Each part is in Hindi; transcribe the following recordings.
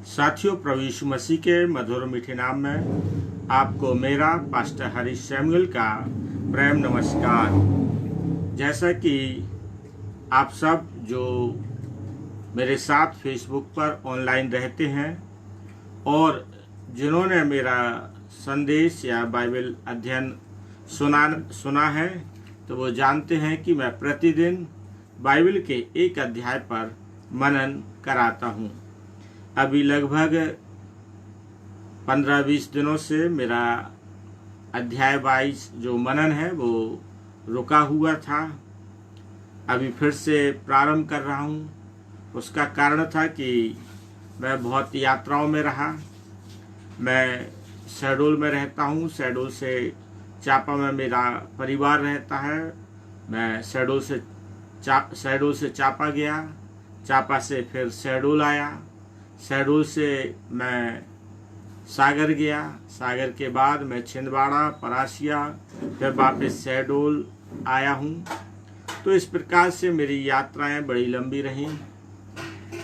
साथियों, प्रभु यीशु मसीह के मधुर मीठे नाम में आपको मेरा पास्टर हरीश सैमुअल का प्रेम नमस्कार। जैसा कि आप सब जो मेरे साथ फेसबुक पर ऑनलाइन रहते हैं और जिन्होंने मेरा संदेश या बाइबल अध्ययन सुना है, तो वो जानते हैं कि मैं प्रतिदिन बाइबल के एक अध्याय पर मनन कराता हूँ। अभी लगभग 15-20 दिनों से मेरा अध्याय 22 जो मनन है वो रुका हुआ था। अभी फिर से प्रारंभ कर रहा हूँ। उसका कारण था कि मैं बहुत यात्राओं में रहा। मैं शहडोल में रहता हूँ। शहडोल से चापा में मेरा परिवार रहता है। मैं शहडोल से चापा गया, चापा से फिर शहडोल आया, शहडोल से मैं सागर गया, सागर के बाद मैं छिंदवाड़ा, परासिया, फिर वापस शहडोल आया हूँ। तो इस प्रकार से मेरी यात्राएं बड़ी लंबी रहीं,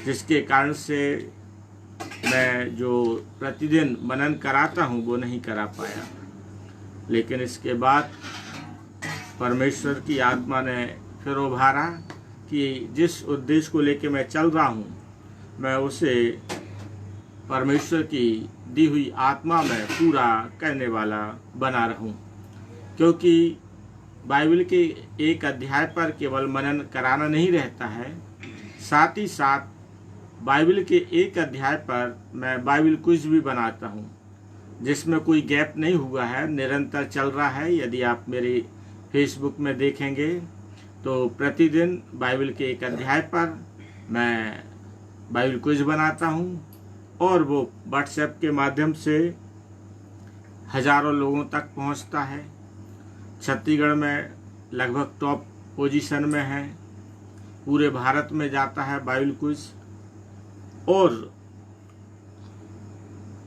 जिसके कारण से मैं जो प्रतिदिन मनन कराता हूँ वो नहीं करा पाया। लेकिन इसके बाद परमेश्वर की आत्मा ने फिर उभारा कि जिस उद्देश्य को लेकर मैं चल रहा हूँ, मैं उसे परमेश्वर की दी हुई आत्मा में पूरा करने वाला बना रहूं। क्योंकि बाइबल के एक अध्याय पर केवल मनन कराना नहीं रहता है, साथ ही साथ बाइबल के एक अध्याय पर मैं बाइबल क्विज भी बनाता हूं, जिसमें कोई गैप नहीं हुआ है, निरंतर चल रहा है। यदि आप मेरे फेसबुक में देखेंगे तो प्रतिदिन बाइबल के एक अध्याय पर मैं बाइबल क्विज बनाता हूं और वो व्हाट्सएप के माध्यम से हजारों लोगों तक पहुंचता है। छत्तीसगढ़ में लगभग टॉप पोजीशन में है, पूरे भारत में जाता है बाइबल क्विज, और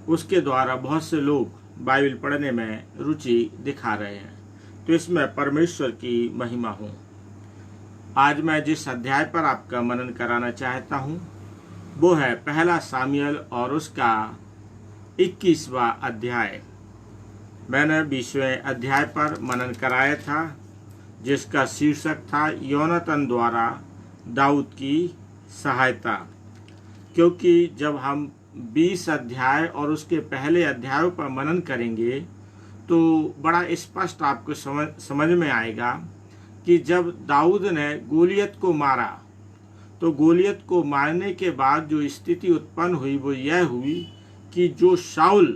उसके द्वारा बहुत से लोग बाइबल पढ़ने में रुचि दिखा रहे हैं। तो इसमें परमेश्वर की महिमा हो। आज मैं जिस अध्याय पर आपका मनन कराना चाहता हूँ वो है पहला सामुएल और उसका 21वां अध्याय। मैंने 20वें अध्याय पर मनन कराया था, जिसका शीर्षक था योनातान द्वारा दाऊद की सहायता। क्योंकि जब हम 20 अध्याय और उसके पहले अध्यायों पर मनन करेंगे तो बड़ा स्पष्ट आपको समझ में आएगा कि जब दाऊद ने गोलियत को मारा, तो गोलियत को मारने के बाद जो स्थिति उत्पन्न हुई वो यह हुई कि जो शाऊल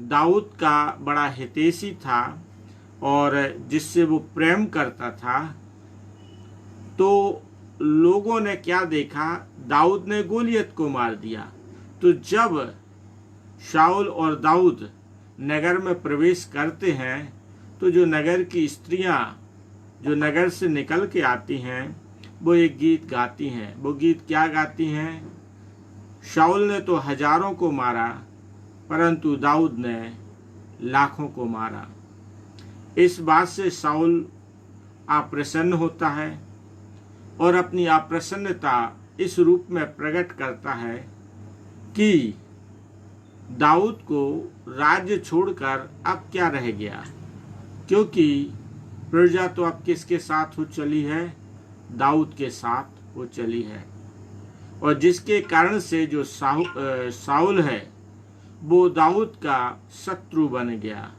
दाऊद का बड़ा हितैषी था और जिससे वो प्रेम करता था, तो लोगों ने क्या देखा, दाऊद ने गोलियत को मार दिया। तो जब शाऊल और दाऊद नगर में प्रवेश करते हैं तो जो नगर की स्त्रियां जो नगर से निकल के आती हैं वो एक गीत गाती हैं। वो गीत क्या गाती हैं? शाऊल ने तो हजारों को मारा, परंतु दाऊद ने लाखों को मारा। इस बात से शाऊल अप्रसन्न होता है और अपनी अप्रसन्नता इस रूप में प्रकट करता है कि दाऊद को राज्य छोड़कर अब क्या रह गया, क्योंकि प्रजा तो अब किसके साथ हो चली है? दाऊद के साथ वो चली है। और जिसके कारण से जो शाऊल है वो दाऊद का शत्रु बन गया।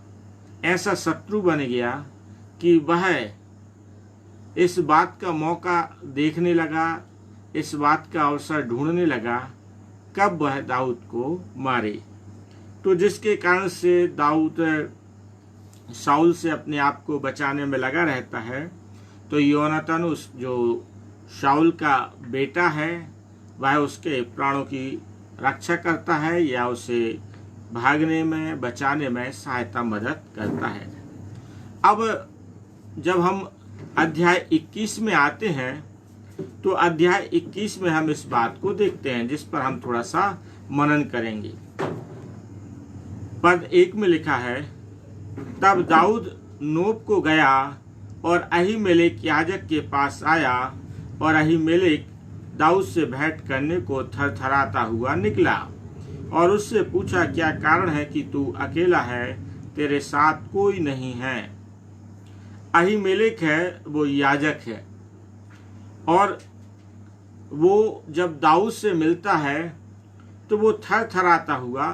ऐसा शत्रु बन गया कि वह इस बात का मौका देखने लगा, इस बात का अवसर ढूंढने लगा कब वह दाऊद को मारे। तो जिसके कारण से दाऊद शाऊल से अपने आप को बचाने में लगा रहता है। तो योनातान उस जो शाऊल का बेटा है वह उसके प्राणों की रक्षा करता है या उसे भागने में, बचाने में सहायता मदद करता है। अब जब हम अध्याय 21 में आते हैं तो अध्याय 21 में हम इस बात को देखते हैं, जिस पर हम थोड़ा सा मनन करेंगे। पद 1 में लिखा है, तब दाऊद नोब को गया और अहीमेलेक याजक के पास आया, और अहीमेलेक दाऊद से भेंट करने को थरथराता हुआ निकला। और उससे पूछा, क्या कारण है कि तू अकेला है, तेरे साथ कोई नहीं है? अहीमेलेक है वो याजक है, और वो जब दाऊद से मिलता है तो वो थर थराता हुआ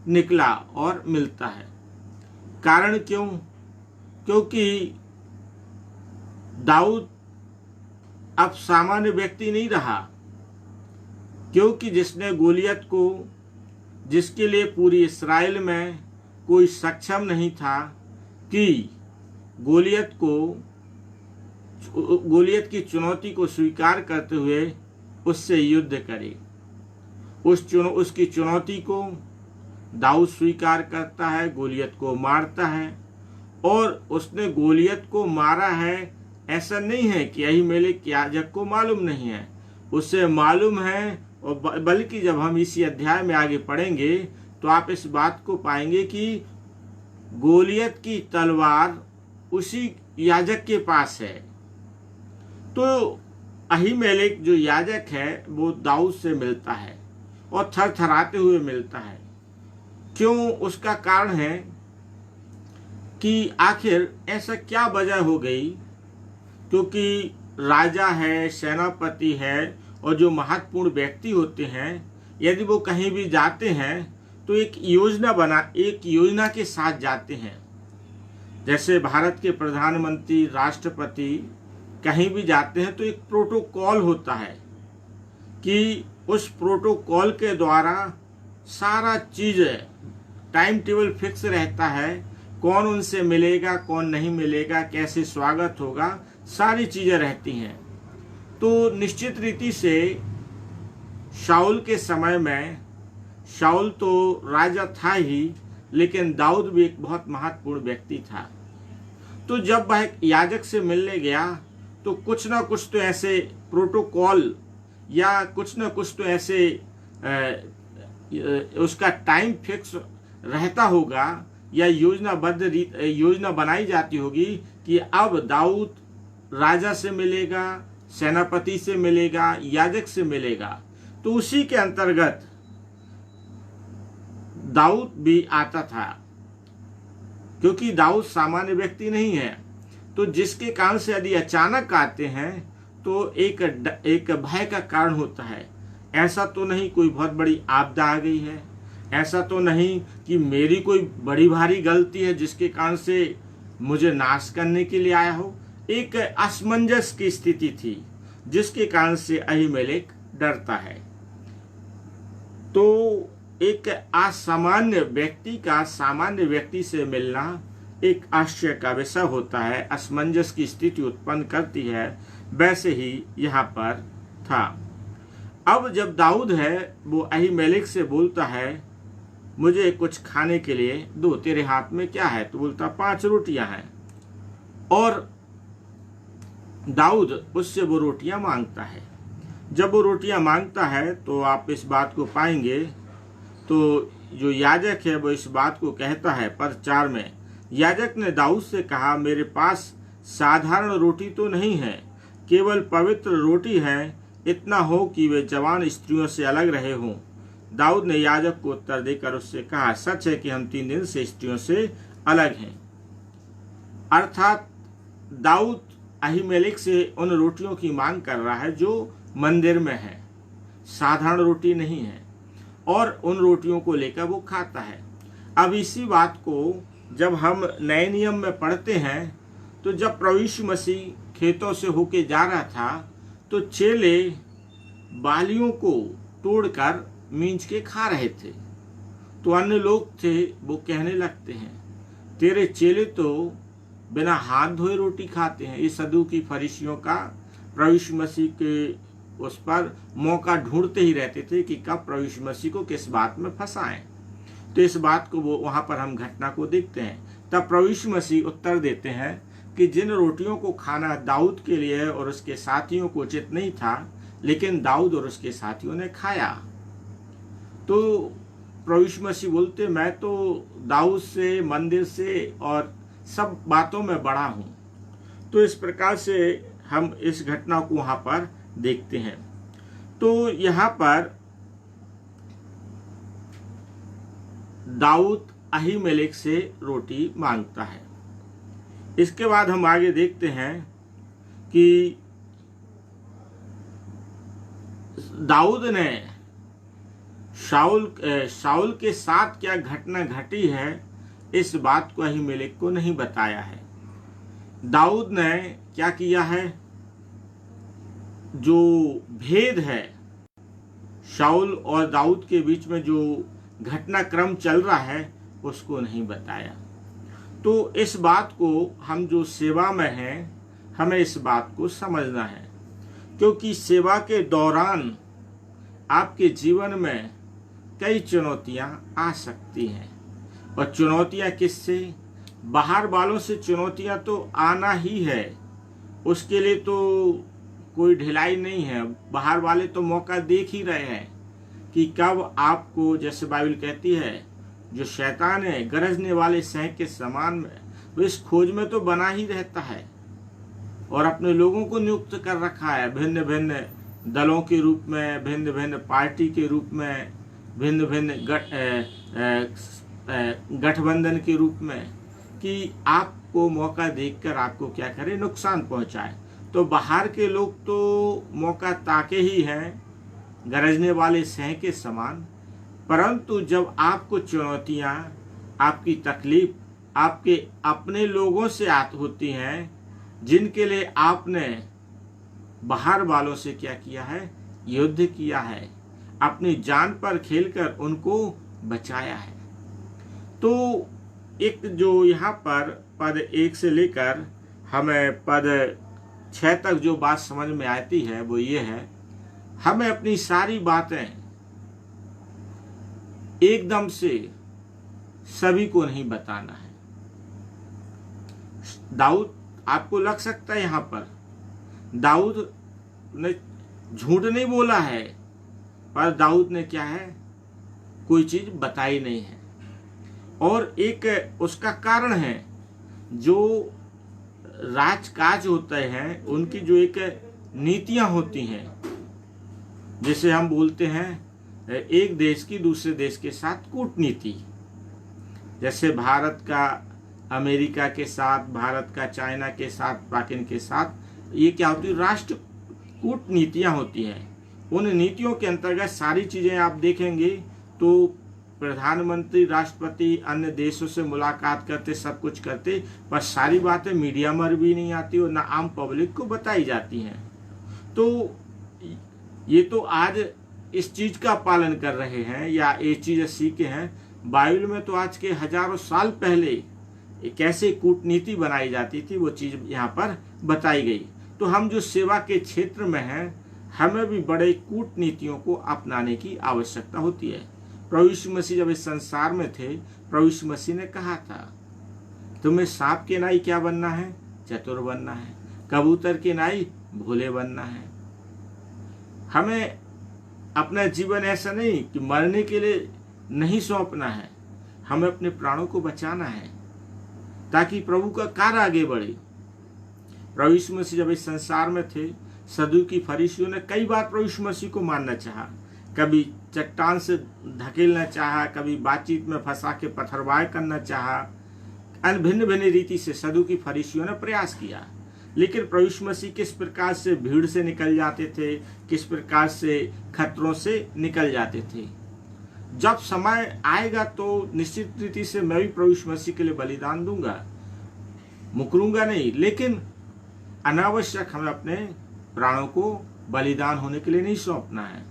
निकला और मिलता है। कारण क्यों? क्योंकि दाऊद अब सामान्य व्यक्ति नहीं रहा, क्योंकि जिसने गोलियत को, जिसके लिए पूरी इस्राएल में कोई सक्षम नहीं था कि गोलियत की चुनौती को स्वीकार करते हुए उससे युद्ध करे, उसकी चुनौती को दाऊद स्वीकार करता है, गोलियत को मारता है। और उसने गोलियत को मारा है, ऐसा नहीं है कि अहीमेलेक याजक को मालूम नहीं है, उसे मालूम है। और बल्कि जब हम इसी अध्याय में आगे पढ़ेंगे तो आप इस बात को पाएंगे कि गोलियत की तलवार उसी याजक के पास है। तो अहीमेलेक जो याजक है वो दाऊद से मिलता है और थरथराते हुए मिलता है। क्यों? उसका कारण है कि आखिर ऐसा क्या वजह हो गई, क्योंकि राजा है, सेनापति है, और जो महत्वपूर्ण व्यक्ति होते हैं, यदि वो कहीं भी जाते हैं तो एक योजना के साथ जाते हैं। जैसे भारत के प्रधानमंत्री, राष्ट्रपति कहीं भी जाते हैं तो एक प्रोटोकॉल होता है कि उस प्रोटोकॉल के द्वारा सारा चीज टाइम टेबल फिक्स रहता है, कौन उनसे मिलेगा, कौन नहीं मिलेगा, कैसे स्वागत होगा, सारी चीजें रहती हैं। तो निश्चित रीति से शाऊल के समय में, शाऊल तो राजा था ही, लेकिन दाऊद भी एक बहुत महत्वपूर्ण व्यक्ति था। तो जब वह याजक से मिलने गया तो कुछ ना कुछ तो ऐसे प्रोटोकॉल या कुछ ना कुछ तो ऐसे उसका टाइम फिक्स रहता होगा, या योजना बनाई जाती होगी कि अब दाऊद राजा से मिलेगा, सेनापति से मिलेगा, याजक से मिलेगा। तो उसी के अंतर्गत दाऊद भी आता था, क्योंकि दाऊद सामान्य व्यक्ति नहीं है। तो जिसके कारण से यदि अचानक आते हैं तो एक भय का कारण होता है। ऐसा तो नहीं कोई बहुत बड़ी आपदा आ गई है, ऐसा तो नहीं कि मेरी कोई बड़ी भारी गलती है जिसके कारण से मुझे नाश करने के लिए आया हो। एक असमंजस की स्थिति थी जिसके कारण से अहीमेलेक डरता है। तो एक असामान्य व्यक्ति का सामान्य व्यक्ति से मिलना एक आश्चर्य का विषय होता है, असमंजस की स्थिति उत्पन्न करती है। वैसे ही यहाँ पर था। अब जब दाऊद है वो अहीमेलेक से बोलता है, मुझे कुछ खाने के लिए दो, तेरे हाथ में क्या है? तो बोलता 5 रोटियां हैं। और दाऊद उससे वो रोटियां मांगता है। जब वो रोटियां मांगता है तो आप इस बात को पाएंगे, तो जो याजक है वो इस बात को कहता है पद 4 में, याजक ने दाऊद से कहा, मेरे पास साधारण रोटी तो नहीं है, केवल पवित्र रोटी है, इतना हो कि वे जवान स्त्रियों से अलग रहे हों। दाऊद ने याजक को उत्तर देकर उससे कहा, सच है कि हम 3 दिन से स्त्रियों से अलग हैं। अर्थात दाऊद अहीमेलेक से उन रोटियों की मांग कर रहा है जो मंदिर में है, साधारण रोटी नहीं है, और उन रोटियों को लेकर वो खाता है। अब इसी बात को जब हम नए नियम में पढ़ते हैं तो जब प्रभु यीशु मसीह खेतों से होके जा रहा था तो चेले बालियों को तोड़कर मींच के खा रहे थे। तो अन्य लोग थे वो कहने लगते हैं, तेरे चेले तो बिना हाथ धोए रोटी खाते हैं। ये सदूकी फरीसियों का प्रभु यीशु मसीह के उस पर मौका ढूंढते ही रहते थे कि कब प्रभु यीशु मसीह को किस बात में फंसाएं। तो इस बात को वो वहां पर हम घटना को देखते हैं। तब प्रभु यीशु मसीह उत्तर देते हैं कि जिन रोटियों को खाना दाऊद के लिए और उसके साथियों को उचित नहीं था, लेकिन दाऊद और उसके साथियों ने खाया। तो प्रभु यीशु मसीह बोलते, मैं तो दाऊद से, मंदिर से और सब बातों में बड़ा हूं। तो इस प्रकार से हम इस घटना को वहां पर देखते हैं। तो यहाँ पर दाऊद अहीमेलेक से रोटी मांगता है। इसके बाद हम आगे देखते हैं कि दाऊद ने शाऊल के साथ क्या घटना घटी है, इस बात को अहीमेलेक को नहीं बताया है। दाऊद ने क्या किया है, जो भेद है शाऊल और दाऊद के बीच में जो घटनाक्रम चल रहा है उसको नहीं बताया। तो इस बात को हम जो सेवा में हैं हमें इस बात को समझना है, क्योंकि सेवा के दौरान आपके जीवन में कई चुनौतियां आ सकती हैं। और चुनौतियां किससे? बाहर वालों से चुनौतियां तो आना ही है, उसके लिए तो कोई ढिलाई नहीं है। बाहर वाले तो मौका देख ही रहे हैं कि कब आपको, जैसे बाइबल कहती है, जो शैतान है गरजने वाले सिंह के समान में, वो इस खोज में तो बना ही रहता है और अपने लोगों को नियुक्त कर रखा है भिन्न भिन्न दलों के रूप में, भिन्न भिन्न पार्टी के रूप में, भिन्न भिन्न गठबंधन के रूप में, कि आपको मौका देखकर आपको क्या करे, नुकसान पहुंचाए। तो बाहर के लोग तो मौका ताके ही हैं गरजने वाले सिंह के समान, परंतु जब आपको चुनौतियां, आपकी तकलीफ आपके अपने लोगों से होती हैं, जिनके लिए आपने बाहर वालों से क्या किया है, युद्ध किया है, अपनी जान पर खेलकर उनको बचाया है। तो एक जो यहाँ पर पद 1 से लेकर हमें पद 6 तक जो बात समझ में आती है वो ये है, हमें अपनी सारी बातें एकदम से सभी को नहीं बताना है। दाऊद, आपको लग सकता है यहाँ पर दाऊद ने झूठ नहीं बोला है, पर दाऊद ने क्या है, कोई चीज बताई नहीं है। और एक उसका कारण है, जो राजकाज होते हैं उनकी जो एक नीतियां होती हैं, जिसे हम बोलते हैं एक देश की दूसरे देश के साथ कूटनीति। जैसे भारत का अमेरिका के साथ, भारत का चाइना के साथ, पाकिस्तान के साथ, ये क्या होती है, राष्ट्र कूटनीतियां होती हैं। उन नीतियों के अंतर्गत सारी चीजें आप देखेंगे तो प्रधानमंत्री, राष्ट्रपति अन्य देशों से मुलाकात करते, सब कुछ करते, पर सारी बातें मीडिया में भी नहीं आती और ना आम पब्लिक को बताई जाती हैं। तो ये तो आज इस चीज का पालन कर रहे हैं या ये चीजें सीखे हैं। बाइबल में तो आज के हजारों साल पहले कैसे कूटनीति बनाई जाती थी वो चीज यहाँ पर बताई गई। तो हम जो सेवा के क्षेत्र में हैं, हमें भी बड़े कूटनीतियों को अपनाने की आवश्यकता होती है। प्रभु यीशु मसीह जब इस संसार में थे, प्रभु यीशु मसीह ने कहा था, तुम्हें सांप के नाई क्या बनना है, चतुर बनना है, कबूतर के नाई भोले बनना है। हमें अपना जीवन ऐसा नहीं कि मरने के लिए नहीं सौंपना है, हमें अपने प्राणों को बचाना है ताकि प्रभु का कार्य आगे बढ़े। प्रभु यीशु मसीह जब इस संसार में थे, सदूकी फरीसियों ने कई बार प्रभु यीशु मसीह को मारना चाहा, कभी चट्टान से धकेलना चाहा, कभी बातचीत में फंसा के पथरवाह करना चाहा, भिन्न भिन्न रीति से सदूकी फरीसियों ने प्रयास किया। लेकिन प्रभु यीशु मसीह किस प्रकार से भीड़ से निकल जाते थे, किस प्रकार से खतरों से निकल जाते थे। जब समय आएगा तो निश्चित रीति से मैं भी प्रभु यीशु मसीह के लिए बलिदान दूंगा, मुकरूंगा नहीं, लेकिन अनावश्यक हमें अपने प्राणों को बलिदान होने के लिए नहीं सौंपना है,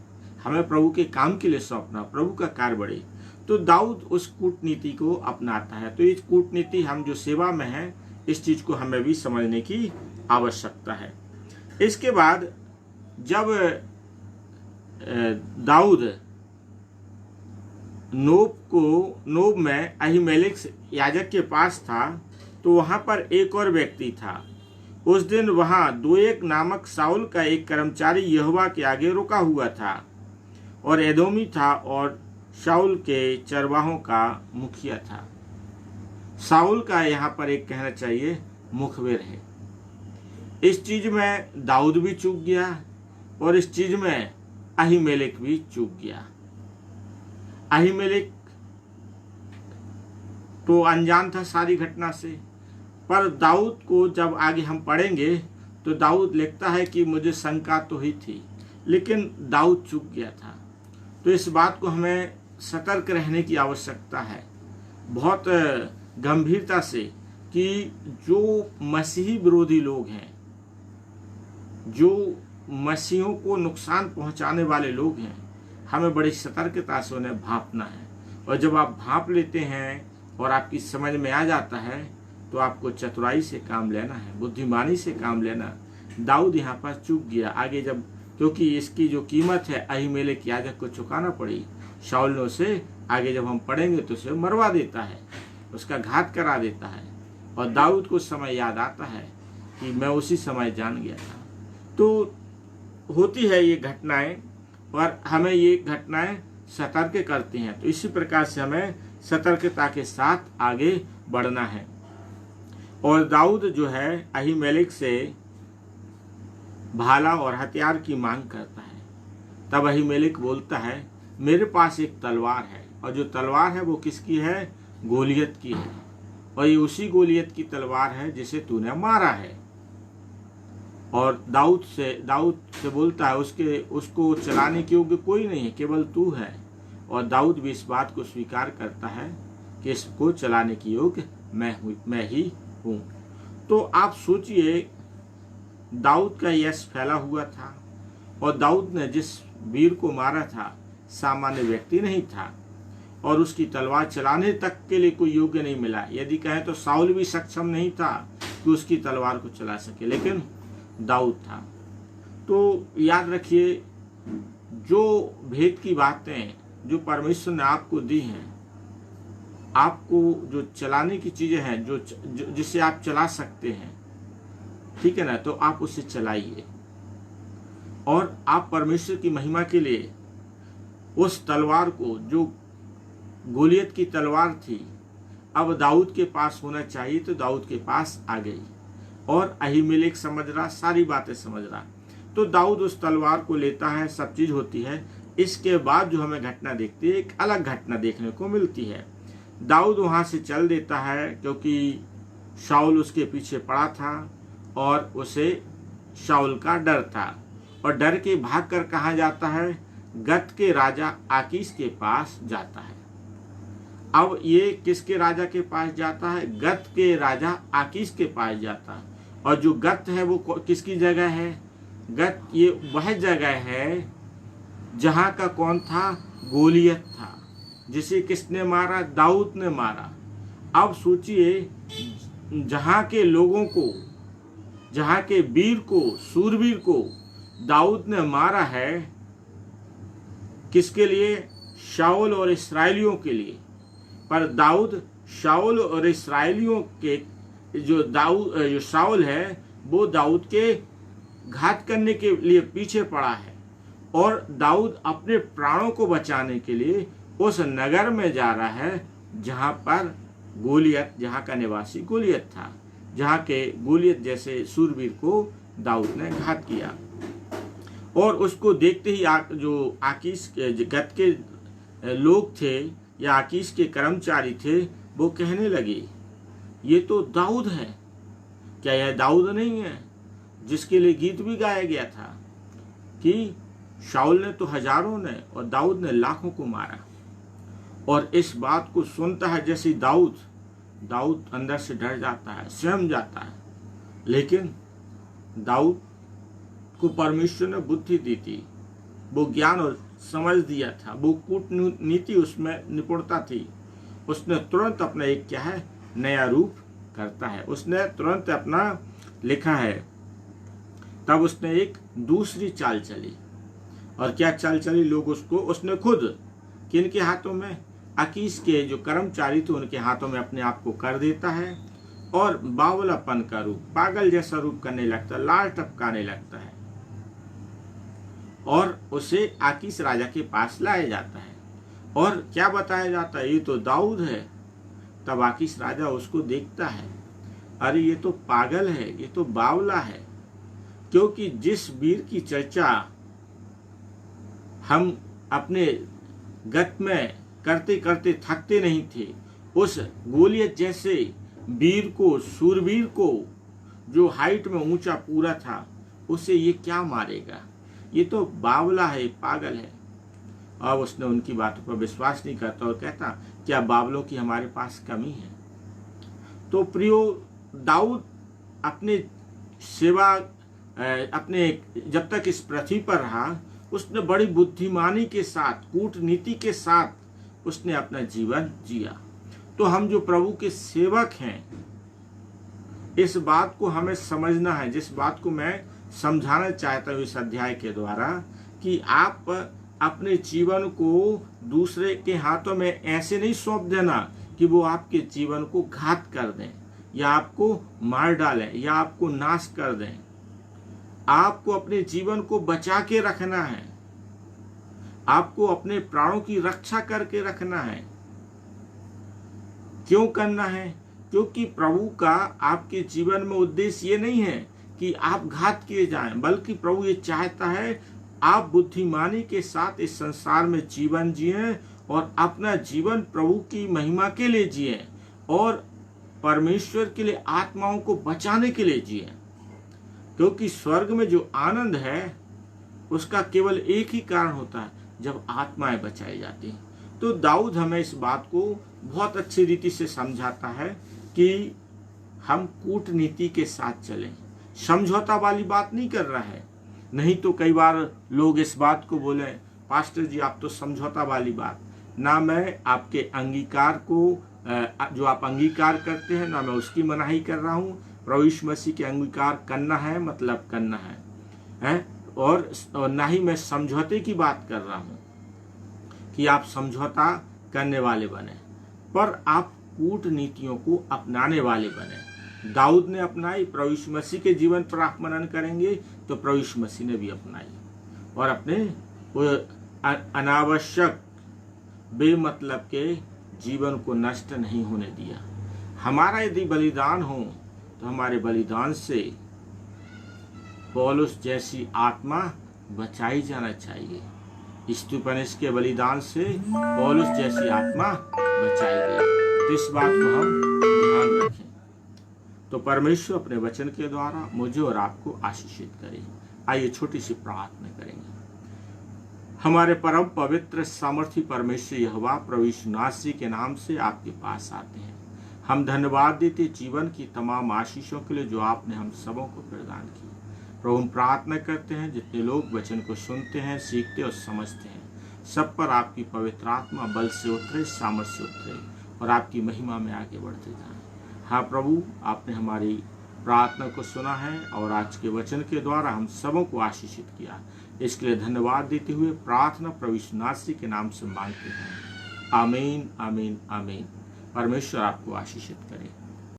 हमें प्रभु के काम के लिए सौंपना, प्रभु का कार्य बढ़े। तो दाऊद उस कूटनीति को अपनाता है। तो इस कूटनीति, हम जो सेवा में हैं, इस चीज को हमें भी समझने की आवश्यकता है। इसके बाद जब दाऊद नोब में अहीमेलेक याजक के पास था, तो वहां पर एक और व्यक्ति था। उस दिन वहां दोएक नामक साउल का एक कर्मचारी यहोवा के आगे रुका हुआ था और एदोमी था और शाऊल के चरवाहों का मुखिया था। साउल का यहाँ पर एक कहना चाहिए मुखबिर है। इस चीज में दाऊद भी चूक गया और इस चीज में अहीमेलेक भी चूक गया। अहीमेलेक तो अनजान था सारी घटना से। पर दाऊद को जब आगे हम पढ़ेंगे तो दाऊद लिखता है कि मुझे शंका तो ही थी, लेकिन दाऊद चूक गया था। तो इस बात को हमें सतर्क रहने की आवश्यकता है, बहुत गंभीरता से, कि जो मसीही विरोधी लोग हैं, जो मसीहों को नुकसान पहुंचाने वाले लोग हैं, हमें बड़ी सतर्कता से उन्हें भांपना है। और जब आप भांप लेते हैं और आपकी समझ में आ जाता है तो आपको चतुराई से काम लेना है, बुद्धिमानी से काम लेना। दाऊद यहाँ पर चूक गया आगे, जब क्योंकि इसकी जो कीमत है अहीमेलेक याजक को चुकाना पड़ी। शाऊल ने उसे आगे जब हम पढ़ेंगे तो उसे मरवा देता है, उसका घात करा देता है। और दाऊद को समय याद आता है कि मैं उसी समय जान गया था। तो होती है ये घटनाएं, और हमें ये घटनाएं सतर्क करती हैं। तो इसी प्रकार से हमें सतर्कता के साथ आगे बढ़ना है। और दाऊद जो है अहीमेलेक से भाला और हथियार की मांग करता है। तब अहीमेलेक बोलता है, मेरे पास एक तलवार है, और जो तलवार है वो किसकी है? गोलियत की है, और ये उसी गोलियत की तलवार है जिसे तूने मारा है। और दाऊद से बोलता है, उसको चलाने के योग्य कोई नहीं है, केवल तू है। और दाऊद भी इस बात को स्वीकार करता है कि इसको चलाने की योग्य मैं ही हूँ। तो आप सोचिए, दाऊद का यश फैला हुआ था, और दाऊद ने जिस वीर को मारा था सामान्य व्यक्ति नहीं था, और उसकी तलवार चलाने तक के लिए कोई योग्य नहीं मिला। यदि कहें तो शाऊल भी सक्षम नहीं था कि उसकी तलवार को चला सके, लेकिन दाऊद था। तो याद रखिए, जो भेद की बातें जो परमेश्वर ने आपको दी हैं, आपको जो चलाने की चीजें हैं, जो जिसे आप चला सकते हैं, ठीक है ना, तो आप उसे चलाइए। और आप परमेश्वर की महिमा के लिए उस तलवार को, जो गोलियत की तलवार थी, अब दाऊद के पास होना चाहिए, तो दाऊद के पास आ गई। और अहीमेलेक समझ रहा, सारी बातें समझ रहा, तो दाऊद उस तलवार को लेता है, सब चीज होती है। इसके बाद जो हमें घटना देखती है, एक अलग घटना देखने को मिलती है। दाऊद वहां से चल देता है, क्योंकि शाऊल उसके पीछे पड़ा था और उसे शाऊल का डर था। और डर के भाग कर कहाँ जाता है? गत के राजा आकीश के पास जाता है। अब ये किसके राजा के पास जाता है? गत के राजा आकीश के पास जाता है। और जो गत है वो किसकी जगह है? गत ये वह जगह है जहां का कौन था? गोलियत था, जिसे किसने मारा? दाऊद ने मारा। अब सोचिए, जहां के लोगों को, जहां के वीर को, सूरवीर को दाऊद ने मारा है, किसके लिए? शाऊल और इस्राएलियों के लिए। पर दाऊद शाऊल और इस्राएलियों के जो शाऊल है, वो दाऊद के घात करने के लिए पीछे पड़ा है। और दाऊद अपने प्राणों को बचाने के लिए उस नगर में जा रहा है जहां पर गोलियत, जहां का निवासी गोलियत था, जहां के गोलियत जैसे सूरवीर को दाऊद ने घात किया। और उसको देखते ही जो आकीश के गत के लोग थे या आकीश के कर्मचारी थे, वो कहने लगे, ये तो दाऊद है। क्या यह दाऊद नहीं है जिसके लिए गीत भी गाया गया था कि शाऊल ने तो हजारों ने और दाऊद ने लाखों को मारा। और इस बात को सुनता है जैसे दाऊद अंदर से डर जाता है, सहम जाता है। लेकिन दाऊद को परमेश्वर ने बुद्धि दी थी, वो ज्ञान और समझ दिया था, वो कूटनीति उसमें निपुणता थी। उसने तुरंत अपना एक क्या है, नया रूप करता है। उसने तुरंत अपना लिखा है, तब उसने एक दूसरी चाल चली। और क्या चाल चली? लोग उसने खुद किनके हाथों में? आकीश के जो कर्मचारी थे उनके हाथों में अपने आप को कर देता है, और बावलापन का रूप, पागल जैसा रूप करने लगता है, लाल टपकाने लगता है, और उसे आकीश राजा के पास लाया जाता है। और क्या बताया जाता है? ये तो दाऊद है। तब आकीश राजा उसको देखता है, अरे ये तो पागल है, ये तो बावला है। क्योंकि जिस वीर की चर्चा हम अपने गत में करते करते थकते नहीं थे, उस गोलियत जैसे वीर को, सूरवीर को, जो हाइट में ऊंचा पूरा था, उसे ये क्या मारेगा? ये तो बावला है, पागल है। अब उसने उनकी बातों पर विश्वास नहीं करता और कहता, क्या बावलों की हमारे पास कमी है? तो प्रियो, दाऊद अपने सेवा अपने जब तक इस पृथ्वी पर रहा, उसने बड़ी बुद्धिमानी के साथ, कूटनीति के साथ उसने अपना जीवन जिया। तो हम जो प्रभु के सेवक हैं, इस बात को हमें समझना है, जिस बात को मैं समझाना चाहता हूँ इस अध्याय के द्वारा, कि आप अपने जीवन को दूसरे के हाथों में ऐसे नहीं सौंप देना कि वो आपके जीवन को घात कर दें, या आपको मार डालें, या आपको नाश कर दें। आपको अपने जीवन को बचा के रखना है, आपको अपने प्राणों की रक्षा करके रखना है। क्यों करना है? क्योंकि प्रभु का आपके जीवन में उद्देश्य ये नहीं है कि आप घात किए जाएं, बल्कि प्रभु ये चाहता है आप बुद्धिमानी के साथ इस संसार में जीवन जिएं और अपना जीवन प्रभु की महिमा के लिए जिएं और परमेश्वर के लिए आत्माओं को बचाने के लिए जिएं। क्योंकि स्वर्ग में जो आनंद है उसका केवल एक ही कारण होता है, जब आत्माएं बचाई जाती हैं। तो दाऊद हमें इस बात को बहुत अच्छी रीति से समझाता है कि हम कूटनीति के साथ चलें, समझौता वाली बात नहीं कर रहा है। नहीं तो कई बार लोग इस बात को बोले, पास्टर जी आप तो समझौता वाली बात ना, मैं आपके अंगीकार को जो आप अंगीकार करते हैं ना, मैं उसकी मनाही कर रहा हूँ। प्रभु यीशु मसीह के अंगीकार करना है मतलब करना है? और ना ही मैं समझौते की बात कर रहा हूँ कि आप समझौता करने वाले बने, पर आप कूटनीतियों को अपनाने वाले बने। दाऊद ने अपनाई, प्रभु यीशु मसीह के जीवन पर आप मनन करेंगे तो प्रभु यीशु मसीह ने भी अपनाई और अपने वो अनावश्यक बेमतलब के जीवन को नष्ट नहीं होने दिया। हमारा यदि बलिदान हो तो हमारे बलिदान से पौलुस जैसी आत्मा बचाई जाना चाहिए। स्तिफनुस के बलिदान से पौलुस जैसी आत्मा बचाई गई। तो इस बात को हम ध्यान रखें। तो परमेश्वर अपने वचन के द्वारा मुझे और आपको आशीषित करे। आइए छोटी सी प्रार्थना करेंगे। हमारे परम पवित्र सामर्थी परमेश्वर यहोवा, प्रभु यीशु मसीह के नाम से आपके पास आते हैं। हम धन्यवाद देते जीवन की तमाम आशीषों के लिए जो आपने हम सबों को प्रदान की। प्रभु हम प्रार्थना करते हैं जितने लोग वचन को सुनते हैं, सीखते और समझते हैं, सब पर आपकी पवित्र आत्मा बल से उतरे, सामर्थ्य से उतरे और आपकी महिमा में आगे बढ़ते जाएं। हाँ प्रभु, आपने हमारी प्रार्थना को सुना है और आज के वचन के द्वारा हम सबों को आशीषित किया। इसके लिए धन्यवाद देते हुए प्रार्थना प्रभु यीशु मसीह के नाम से मांगते हैं। आमीन, आमीन, आमीन। परमेश्वर आपको आशीषित करे।